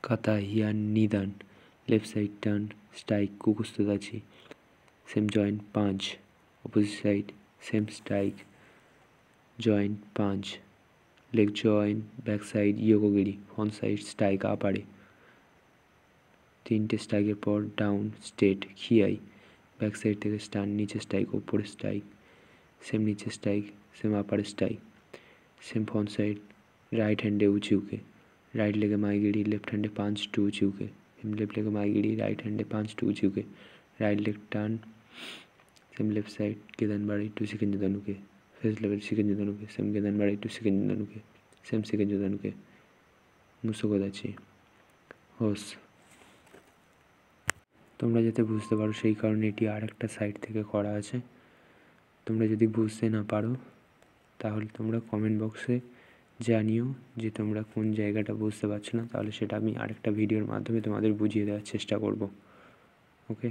Kata hier niedern. Left side turn, strike, kukustodachi. Same joint, punch. Opposite side, same strike, joint, punch. Leg joint, back side, yokogiri. Front side, strike, apare. 3টে স্ট্রাইকের পর down straight খিয়াই, back side থেকে stance, নিচে strike, ওপরে strike, same নিচে strike, same আপারে strike, same front side, right হ্যান্ডে উঁচুকে, রাইট লেগে মাইগিরি, লেফট হ্যান্ডে পাঁচ টু উঁচুকে, লেফট লেগে মাইগিরি, রাইট হ্যান্ডে পাঁচ টু উঁচুকে, right leg turn, same left side কেদানবাড়ি টু সেকেন্ড দানুকে, ফেস লেভেল সেকেন্ড দানুকে, সেম কেদানবাড়ি টু সেকেন্ড দানুকে, সেম সেকেন্ড দানুকে, মুসোগোদাচি হোস। তোমরা যাতে বুঝতে পারো সেই কারণে এটি আর একটা সাইড থেকে করা আছে। তোমরা যদি বুঝতে না পারো তাহলে তোমরা কমেন্ট বক্সে জানিও যে তোমরা কোন জায়গাটা বুঝতে পারছো না, তাহলে সেটা আমি আরেকটা ভিডিওর মাধ্যমে তোমাদের বুঝিয়ে দেওয়ার চেষ্টা করব। ওকে,